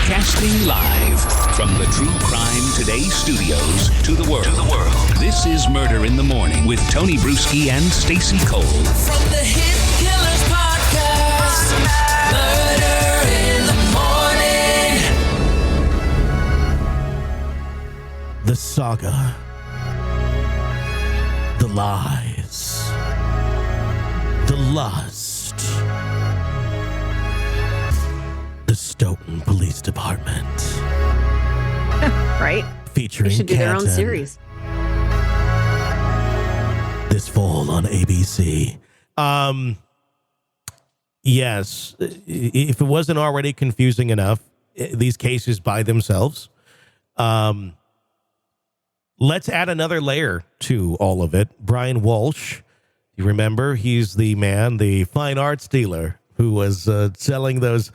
Broadcasting live from the True Crime Today studios to the world. This is Murder in the Morning with Tony Bruschi and Stacey Cole. From the Hit Killers podcast, Murder in the Morning. The saga. The lies. The lust. The Stoughton Police Department. Right? Featuring They should do their own Canton. series. This fall on ABC. Yes, if it wasn't already confusing enough, these cases by themselves, let's add another layer to all of it. Brian Walshe, you remember, he's the man, the fine arts dealer who was selling those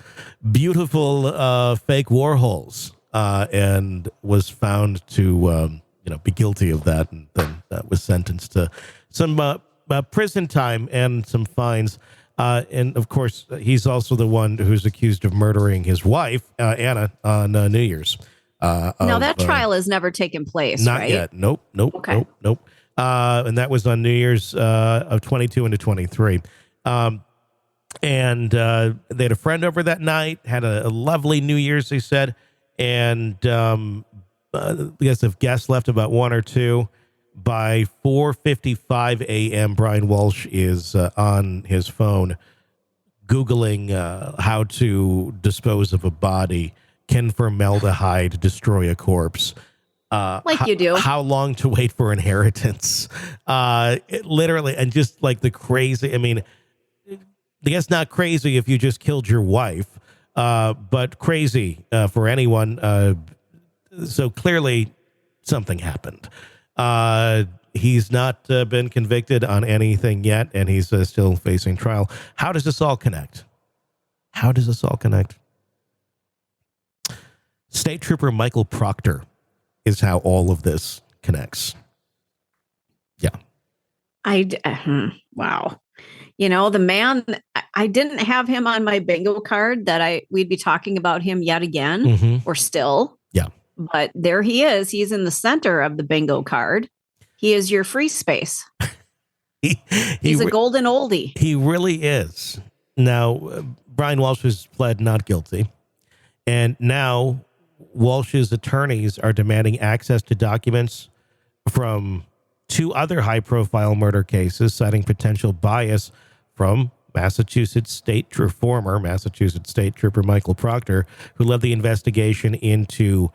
beautiful fake Warhols and was found to be guilty of that, and then was sentenced to some prison time and some fines. And of course, he's also the one who's accused of murdering his wife, Anna, on New Year's. Now, that trial has never taken place, Not right? yet. Nope. Okay. Nope. And that was on New Year's of 22 into 23. And they had a friend over that night, had a lovely New Year's, they said. And I guess if guests left about 1 or 2, by 4:55 a.m., Brian Walshe is on his phone Googling how to dispose of a body. Can formaldehyde destroy a corpse? You do. How long to wait for inheritance? Literally, and just like the crazy. I mean, I guess not crazy if you just killed your wife, but crazy for anyone. So clearly, something happened. He's not been convicted on anything yet, and he's still facing trial. How does this all connect? State Trooper Michael Proctor is how all of this connects. Yeah. Wow. The man, I didn't have him on my bingo card that we'd be talking about him yet again, Mm-hmm. or still. Yeah. But there he is. He's in the center of the bingo card. He is your free space. He's a golden oldie. He really is. Now, Brian Walshe has pled not guilty. And now Walsh's attorneys are demanding access to documents from 2 other high-profile murder cases, citing potential bias from former Massachusetts State Trooper Michael Proctor, who led the investigation into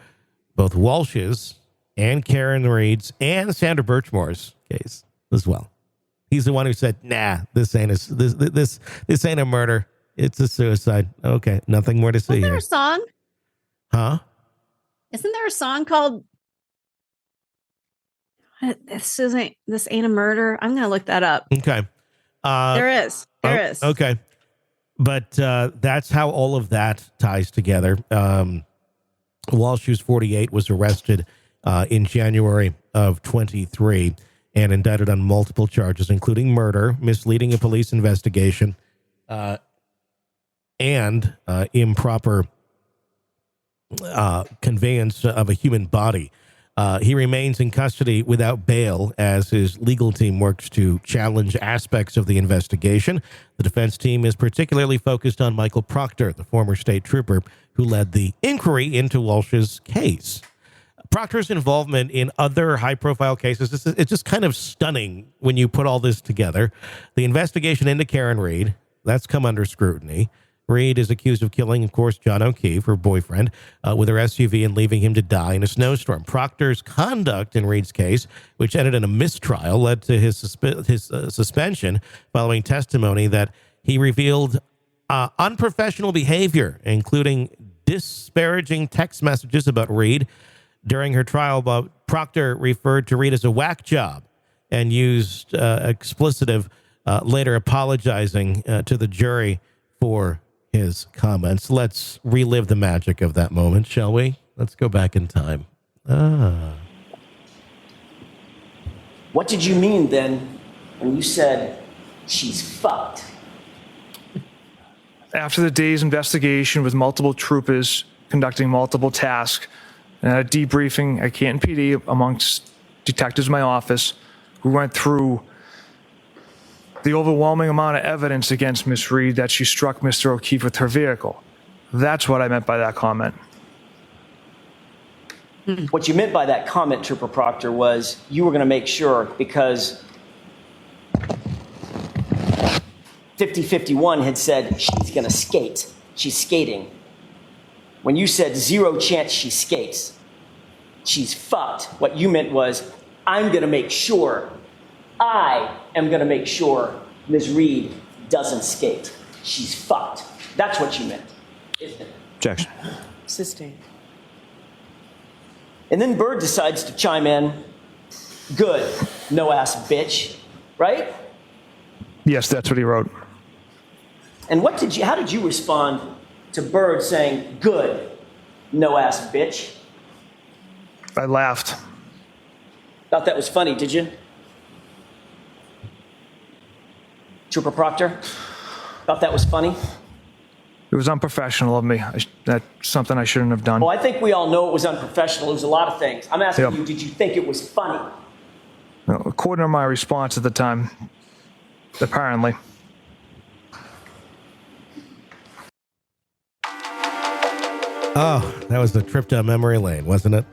both Walsh's and Karen Reed's and Sandra Birchmore's case as well. He's the one who said, "Nah, this ain't a murder. It's a suicide." Okay, nothing more to see Isn't there here. a song? Huh? Isn't there a song called This Ain't a Murder? I'm going to look that up. Okay. There is. There is. Okay. But that's how all of that ties together. Walshe, who's 48, was arrested in January of 23 and indicted on multiple charges, including murder, misleading a police investigation, and improper conveyance of a human body. He remains in custody without bail as his legal team works to challenge aspects of the investigation. The defense team is particularly focused on Michael Proctor, the former state trooper who led the inquiry into Walsh's case. Proctor's involvement in other high-profile cases, it's just kind of stunning when you put all this together. The investigation into Karen Reed, that's come under scrutiny. Reed is accused of killing, of course, John O'Keefe, her boyfriend, with her SUV and leaving him to die in a snowstorm. Proctor's conduct in Reed's case, which ended in a mistrial, led to his suspension following testimony that he revealed unprofessional behavior, including disparaging text messages about Reed. During her trial, Proctor referred to Reed as a whack job and used explicitive, later apologizing to the jury for his comments. Let's relive the magic of that moment, shall we? Let's go back in time. What did you mean then when you said she's fucked? After the day's investigation with multiple troopers, conducting multiple tasks, and at a debriefing at Canton PD amongst detectives in my office who went through the overwhelming amount of evidence against Miss Reed that she struck Mr. O'Keefe with her vehicle. That's what I meant by that comment. What you meant by that comment, Trooper Proctor, was you were going to make sure, because 5051 had said she's going to skate. She's skating. When you said 0 chance she skates, she's fucked. What you meant was, I am going to make sure Ms. Reed doesn't skate. She's fucked. That's what you meant, isn't it? Objection. Sustained. And then Bird decides to chime in, good, no ass bitch, right? Yes, that's what he wrote. And how did you respond to Bird saying, good, no ass bitch? I laughed. Thought that was funny, did you? Trooper Proctor? Thought that was funny? It was unprofessional of me. That's something I shouldn't have done. Well, I think we all know it was unprofessional. It was a lot of things. I'm asking Yep. you, did you think it was funny? No, according to my response at the time, apparently. Oh, that was a trip down memory lane, wasn't it?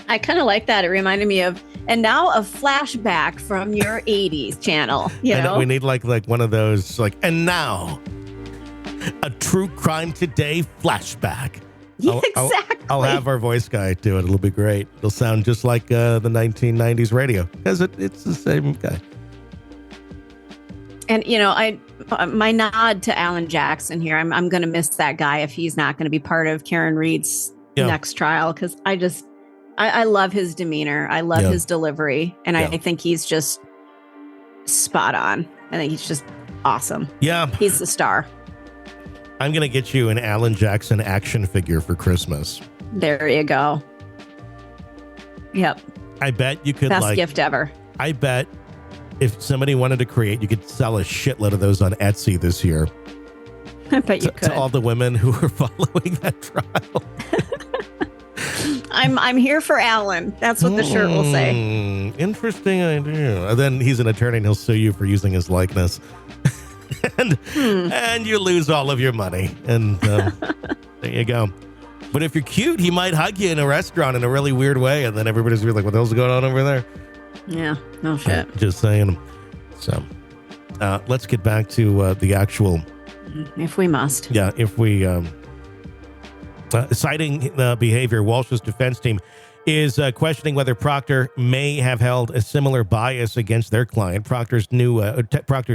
I kind of like that. It reminded me of, and now a flashback from your 80s channel. You I know? we need like one of those, like, and now a true crime today flashback. Yeah, exactly. I'll have our voice guy do it. It'll be great. It'll sound just like the 1990s radio, because it's the same guy. And my nod to Alan Jackson here. I'm going to miss that guy if he's not going to be part of Karen Reed's next trial, because I love his demeanor. I love his delivery, and I think he's just spot on. I think he's just awesome. Yeah, he's the star. I'm going to get you an Alan Jackson action figure for Christmas. There you go. Yep. I bet you could Best gift ever. I bet if somebody wanted to create, you could sell a shitload of those on Etsy this year. I bet you could. To all the women who are following that trial. I'm here for Alan. That's what the shirt will say. Interesting idea. And then he's an attorney and he'll sue you for using his likeness. and you lose all of your money. And there you go. But if you're cute, he might hug you in a restaurant in a really weird way. And then everybody's like, what the hell's going on over there? Yeah, no shit. Just saying. So let's get back to the actual. If we must. Yeah, if we. Citing the behavior, Walsh's defense team is questioning whether Proctor may have held a similar bias against their client. Proctor's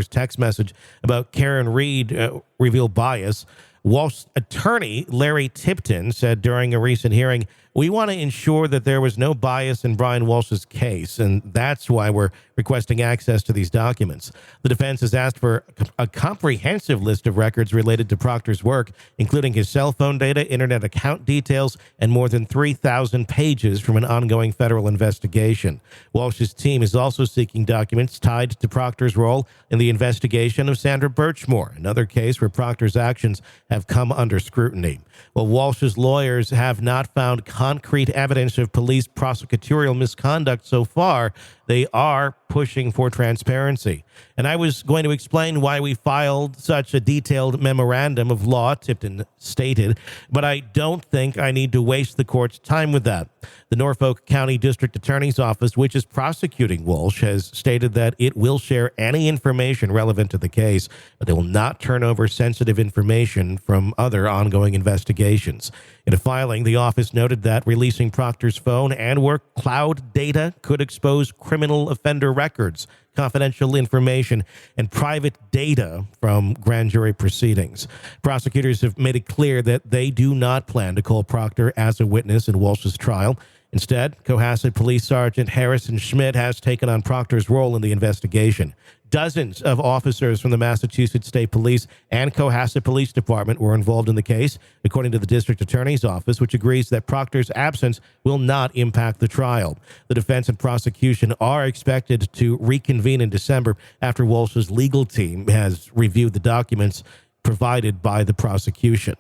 text message about Karen Reed revealed bias. Walsh's attorney, Larry Tipton, said during a recent hearing, "We want to ensure that there was no bias in Brian Walsh's case, and that's why we're requesting access to these documents." The defense has asked for a comprehensive list of records related to Proctor's work, including his cell phone data, internet account details, and more than 3,000 pages from an ongoing federal investigation. Walsh's team is also seeking documents tied to Proctor's role in the investigation of Sandra Birchmore, another case where Proctor's actions have come under scrutiny. Well, Walsh's lawyers have not found concrete evidence of police prosecutorial misconduct so far. They are pushing for transparency. And I was going to explain why we filed such a detailed memorandum of law, Tipton stated, but I don't think I need to waste the court's time with that. The Norfolk County District Attorney's Office, which is prosecuting Walsh, has stated that it will share any information relevant to the case, but they will not turn over sensitive information from other ongoing investigations. In a filing, the office noted that releasing Proctor's phone and work cloud data could expose criminal offender records, confidential information, and private data from grand jury proceedings. Prosecutors have made it clear that they do not plan to call Proctor as a witness in Walsh's trial. Instead, Cohasset Police Sergeant Harrison Schmidt has taken on Proctor's role in the investigation. Dozens of officers from the Massachusetts State Police and Cohasset Police Department were involved in the case, according to the District Attorney's Office, which agrees that Proctor's absence will not impact the trial. The defense and prosecution are expected to reconvene in December after Walsh's legal team has reviewed the documents provided by the prosecution.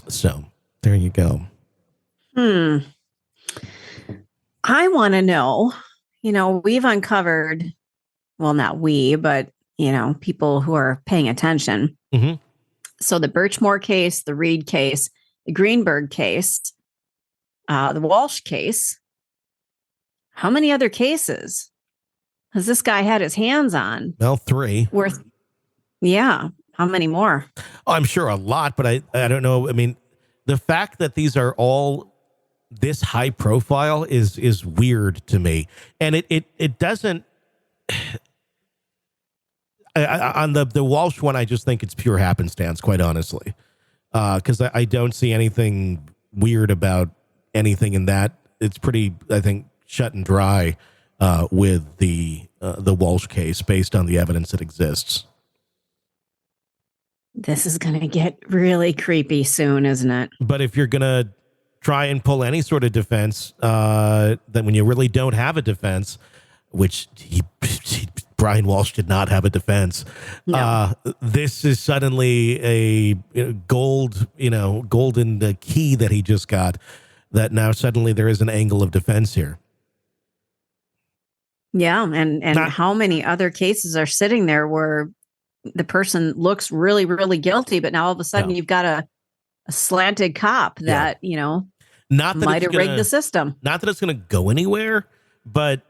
So, There you go. I want to know, we've uncovered, well, not we, but, people who are paying attention. Mm-hmm. So the Birchmore case, the Reed case, the Greenberg case, the Walshe case. How many other cases has this guy had his hands on? Well, 3. Yeah. How many more? Oh, I'm sure a lot, but I don't know. I mean, the fact that these are all this high profile is weird to me. And it doesn't on the Walshe one, I just think it's pure happenstance, quite honestly. Because I don't see anything weird about anything in that. It's pretty, I think, shut and dry with the Walshe case based on the evidence that exists. This is going to get really creepy soon, isn't it? But if you're going to try and pull any sort of defense, then when you really don't have a defense, which Brian Walshe did not have a defense, No. This is suddenly a golden key that he just got, that now suddenly there is an angle of defense here. Yeah. And how many other cases are sitting there where the person looks really, really guilty, but now all of a sudden you've got a slanted cop that, not that might have rigged the system. Not that it's going to go anywhere, but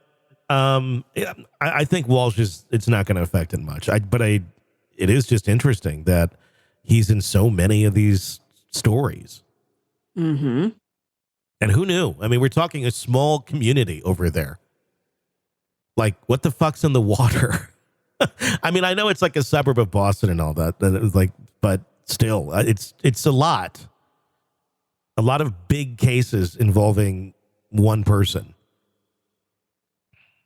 I think Walshe it's not going to affect it much. It is just interesting that he's in so many of these stories. Mm-hmm. And who knew? I mean, we're talking a small community over there. Like, what the fuck's in the water? I mean, I know it's like a suburb of Boston and all that. And it was like, but still, it's a lot. A lot of big cases involving one person.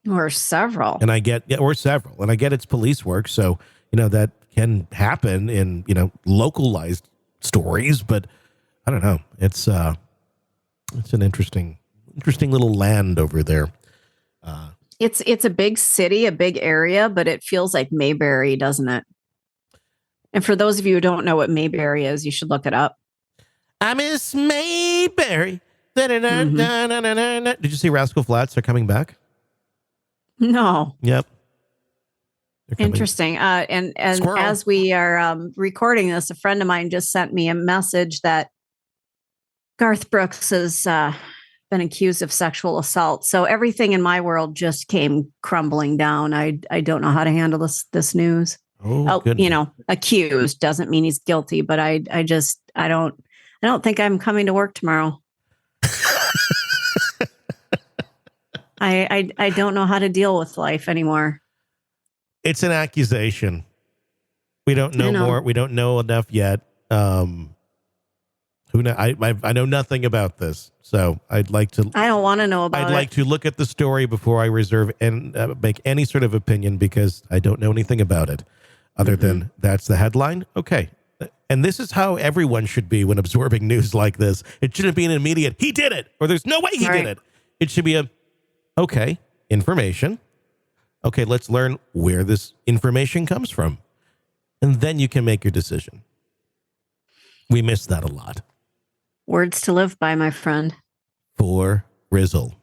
Or several. And I get, or several. And I get it's police work. So, that can happen in, localized stories. But I don't know. It's an interesting little land over there. It's a big city, a big area, but it feels like Mayberry, doesn't it? And for those of you who don't know what Mayberry is, you should look it up. I miss Mayberry. Mm-hmm. Did you see Rascal Flatts are coming back? No. Yep. Interesting. And Squirrel. As we are recording this, a friend of mine just sent me a message that Garth Brooks has been accused of sexual assault. So everything in my world just came crumbling down. I don't know how to handle this news. Oh, accused doesn't mean he's guilty, but I don't think I'm coming to work tomorrow. I don't know how to deal with life anymore. It's an accusation. We don't know more. We don't know enough yet. Who know? I know nothing about this, so I'd like to. I don't want to know about it. I'd like to look at the story before I reserve and make any sort of opinion, because I don't know anything about it, other than that's the headline. Okay, and this is how everyone should be when absorbing news like this. It shouldn't be an immediate "he did it" or "there's no way he did it." It should be information. Okay, let's learn where this information comes from, and then you can make your decision. We miss that a lot. Words to live by, my friend. For Rizzle.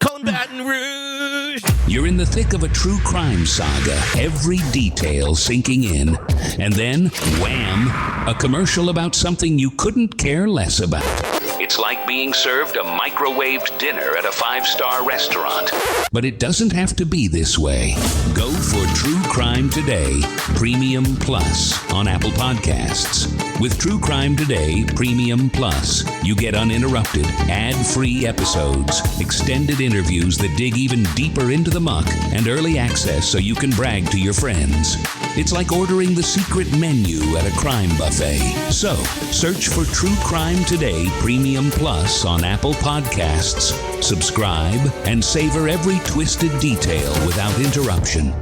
Calling Baton Rouge. You're in the thick of a true crime saga, every detail sinking in. And then, wham, a commercial about something you couldn't care less about. It's like being served a microwaved dinner at a 5-star restaurant. But it doesn't have to be this way. Go for True Crime Today, Premium Plus on Apple Podcasts. With True Crime Today, Premium Plus, you get uninterrupted, ad-free episodes, extended interviews that dig even deeper into the muck, and early access so you can brag to your friends. It's like ordering the secret menu at a crime buffet. So, search for True Crime Today, Premium Plus on Apple Podcasts, subscribe, and savor every twisted detail without interruption.